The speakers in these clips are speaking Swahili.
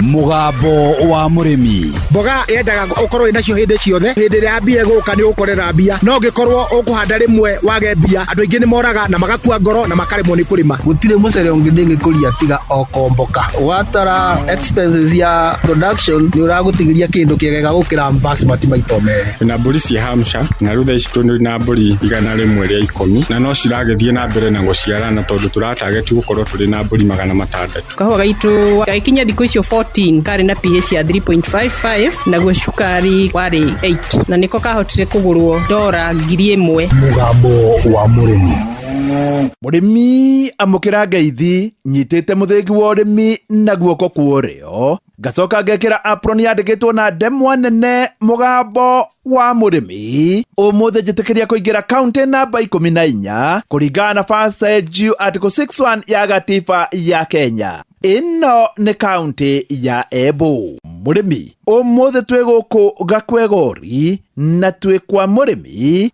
Mugambo wa murimi. Mboga yendaga ukorwo inacio hindi ciothe. Hindi ria mbia guka ni ukorera mbia. No ngikorwo ukuhanda rimwe wage mbia. Andu aingi ni moraga na magakua ngoro na makaremwo ni kurima. Gutire mucere ungi ndingikuria tiga okomboka. Watara expenses ya production ni uragutigiria kindu kiegega gukira basmati maito mere. Na mburi cia Hampshire na rutha ici tuni na mburi igana rimwe ria 10 na no ciragethie na mbere na guciarana tondu turatarget gukorwo turi na mburi 600. Kahua gaitu gaikinya thiku icio 14 kari na pH ya 3.55 na guo cukari wari 8 na niko kahotire kugurwo $1,000. Mugambo wa murimi. Murimi amukira ngeithi nyitite muthingi wa urimi na guoko kuorio gacoka ngekira apron yandikitwo na ndemwa nene mugambo wa murimi umuthi njitikiria kuingira county namba 14 kuringana na First Schedule Article 61 ya gatiba ya Kenya. Ino ni county ya Embu. Murimi umuthi twi guku Gakwegori na twi kwa murimi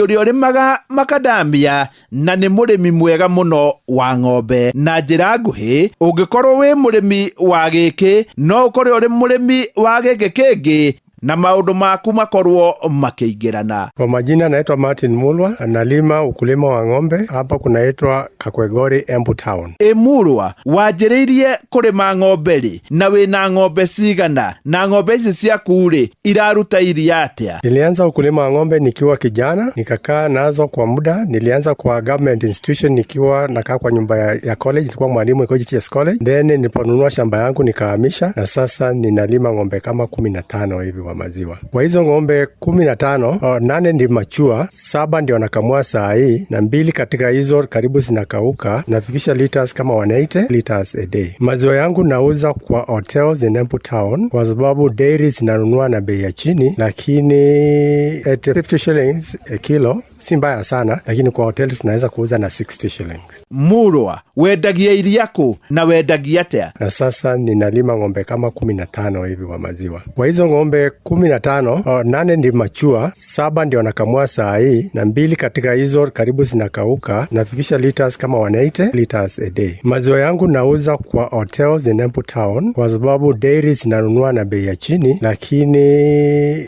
uria urimaga macadamia na ni murimi mwega muno wa ng'ombe. Na njira nguhi ungikorwo wi murimi wa giki no ukorwo uri murimi wa giki kingi na maundu maku makorwo makiingirana. Kwa majina naitwa Martin Mulwa, analima ukulima wa ng'ombe hapa kunaitwa Kakwegori, Embu Town. Mulwa wanjiriirie kurima ng'ombe ri na wina ng'ombe cigana na ng'ombe ici ciaku ri iraruta iria atia? Nilianza ukulima wa ng'ombe nikiwa kijana, nikakaa nazo kwa muda. Nilianza kwa government institution nikiwa nakaa kwa nyumba ya college, nilikuwa mwalimu kwa GTS College. Then niliponunua shamba yangu nikahamisha na sasa ninalima ng'ombe kama 15 hivi wa maziwa. Kwa hizo ng'ombe 15, 8 ndi machua, 7 ndio nakamua saa hii na 2 katika hizo karibu zinakauka. Nafikisha liters kama 180 liters a day. Maziwa yangu nauza kwa hotels in Embu Town kwa sababu dairy zinanunua na bei ya chini, lakini at 50 shillings a kilo si mbaya sana, lakini kwa hoteli tunaweza kuuza na 60 shillings. Mulwa wendagia iria ku na wendagia atia? Na sasa ninalima ng'ombe kama 15 hivi wa maziwa. Kwa hizo ng'ombe 15, 8 ndi machua, 7 ndio nakamua saa hii na 2 katika hizo karibu zinakauka. Nafikisha liters kama 180 liters a day. Maziwa yangu nauza kwa hotels in Embu Town kwa sababu dairy zinanunua na bei ya chini, lakini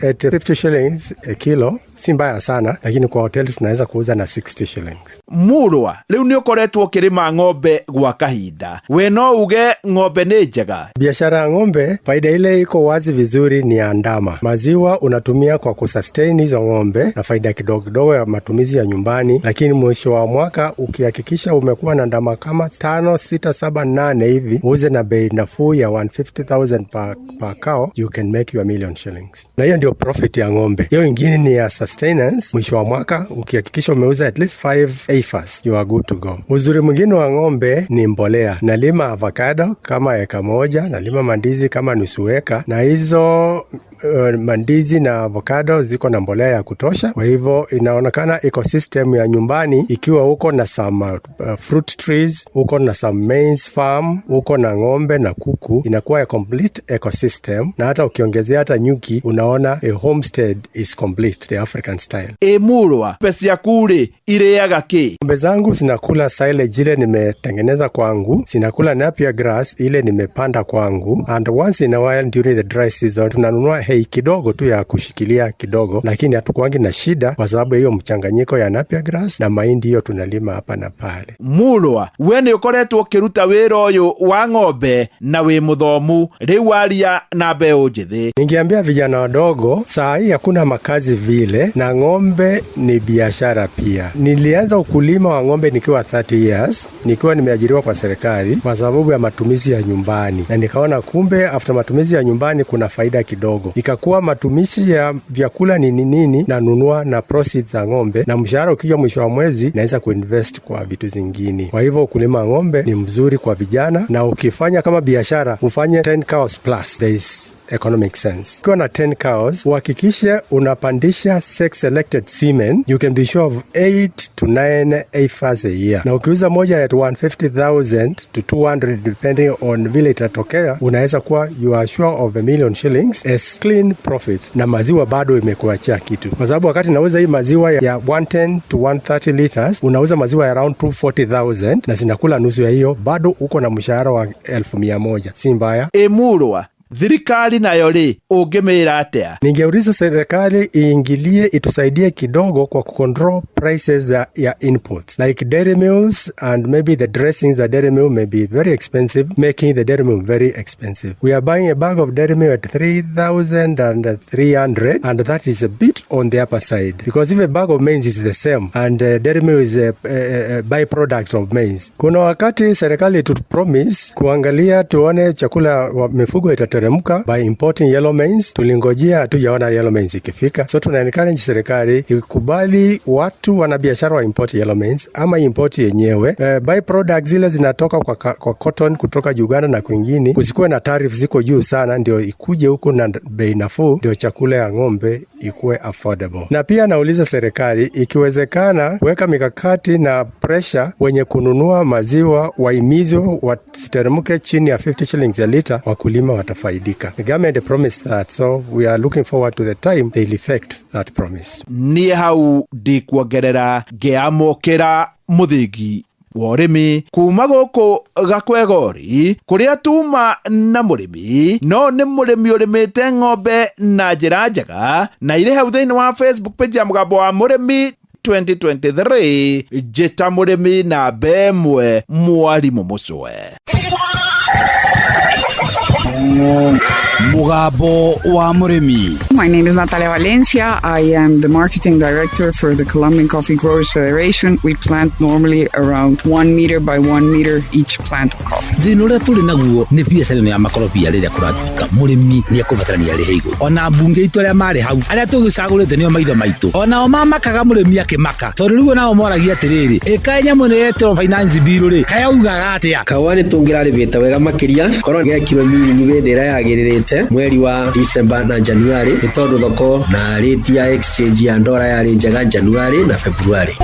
at 50 shillings a kilo si mbaya sana, lakini kwa hoteli tunaweza kuuza na 60 shillings. Mulwa riu ni ukoretwo kirima ng'ombe gwa kahinda, we no uge ng'ombe ni njega? Biashara ya ng'ombe faida ile iko wazi vizuri ni ya ndama. Maziwa unatumia kwa kusustain hizo ng'ombe na faida kidogo kidogo ya matumizi ya nyumbani, lakini mwisho wa mwaka ukihakikisha umekuwa na ndama kama 5, 6, 7, 8 hivi, uze na bei nafuu ya 150,000 per cow, you can make your million shillings. Na hiyo ndio profit ya ng'ombe. Hiyo ingine ni ya sustenance. Mwisho wa mwaka ukihakikisha umeuza at least 5 heifers, you are good to go. Uzuri mwingine wa ng'ombe ni mbolea. Nalima avocado kama eka moja, nalima mandizi kama nusu eka, na hizo mandizi na avocado ziko na mbolea ya kutosha. Kwa hivyo inaonekana ecosystem ya nyumbani, ikiwa uko na some fruit trees, uko na some maize farm, uko na ng'ombe na kuku, inakuwa a complete ecosystem. Na hata ukiongezea hata nyuki, unaona a homestead is complete, the African style. Mulwa pesa yaku ri iriaga ki? Ng'ombe zangu zinakula silage ile nimetengeneza kwangu, zinakula napier grass ile nimepanda kwangu, and once in a while during the dry season tunanunua hay kidogo tu ya kushikilia kidogo, lakini hatukuangi na shida kwa sababu hiyo mchanganyiko ya napier grass na mahindi hiyo tunalima hapa na pale. Mulwa we ni ukoretwo kiruta wira uyu wa ng'ombe na wi muthomu, riu aria na mbeu njithi. Ningeambia vijana wadogo, saa hii hakuna makazi vile na ng'ombe ni biashara pia. Nilianza ukulima wa ng'ombe nikiwa 30 years, nikiwa nimeajiriwa kwa serikali kwa sababu ya matumizi ya nyumbani, na nikaona kumbe after matumizi ya nyumbani kuna faida kidogo. Ikakuwa matumizi ya vyakula ni nini na nunua na proceeds za ng'ombe, na mshahara ukija mwisho wa mwezi naweza kuinvest kwa vitu zingine. Kwa hivyo ukulima wa ng'ombe ni mzuri kwa vijana, na ukifanya kama biashara ufanye 10 cows plus, there is economic sense. Ukiwa na 10 cows, uhakikishe unapandisha sex selected semen. You can be sure of 8 to 9 heifers a year. Na ukiuza moja at 150,000 to 200 depending on vile itatokea, unaweza kuwa you are sure of $1 million as clean profit, na maziwa bado imekuachia kitu. Kwa sababu wakati nauza hii maziwa ya 110 to 130 liters, unauza maziwa ya around 240,000 na zinakula nusu ya hiyo, bado uko na mshahara wa 1,100. Si mbaya. Emurwa thirikari nayo ri ungemira atia? Ningeuliza serikali iingilie itusaidie kidogo kwa kucontrol prices ya inputs like dairy mills, and maybe the dressings at dairy mill may be very expensive, making the dairy mill very expensive. We are buying a bag of dairy mill at 3,300 and that is a bit on the upper side, because if a bag of maize is the same and dairy mill is a byproduct of maize. Kuna wakati serikali to promise kuangalia tuone chakula wa mifugo itateremka by importing yellow maize. Tulingojea hatujaona yellow maize ikifika, so tuna encourage serikali ikubali watu wanabiashara wa import yellow maize ama import yenyewe. Byproducts zile zinatoka kwa cotton kutoka Uganda na kwingine, kusikuwe na tariff ziko juu sana, ndio ikuje huku na bei nafuu, ndio chakula ya ng'ombe ikuwe affordable. Na pia nauliza serikali ikiwezekana weka mikakati na pressure wenye kununua maziwa waimizwe wasiteremke chini ya 50 shillings a liter, wakulima watafaidika. The government promised that, so we are looking forward to the time they'll effect that promise. Niĩ hau ndikuongerera ngeamũkĩra mũthingi wa ũrĩmi kuma gũkũ Gakwegori, kũrĩa tuma na mũrĩmi no nĩ mũrĩmi ũrĩmĩte ng'ombe na njĩra njega, na irĩ hau thĩinĩ wa Facebook page ya Mũgambo wa Mũrĩmi 2023 njĩta mũrĩmi na mbemwe Mwarimũ Mũcwe. Mũgambo wa Mũrĩmi. My name is Natalia Valencia. I am the marketing director for the Colombian Coffee Growers Federation. We plant normally around 1 meter by 1 meter each plant of coffee. Thĩna ũrĩa tũrĩ naguo nĩ biacara ya makorobia rĩrĩa kũratuĩka mũrĩmi nĩ ekũbatarania arĩhe igũrũ. Ona mbunge itũ arĩa marĩ hau arĩa tũgĩcagũrĩte nĩo maitho maitũ, onao mamakaga mũrĩmi akĩmaka, tondũ rĩu nao moragia atĩrĩrĩ, ĩka nyamũ nĩ yetwo finance bill rĩ kayaugaga atĩa? Kawa nĩ tũngĩrarĩbĩte wega makĩria, korwo gĩa kilo miri wendera yagĩrĩrĩte mweri wa December na January, nĩ tondũ thoko na rate ya exchange ya ndora yarĩ njega January na February.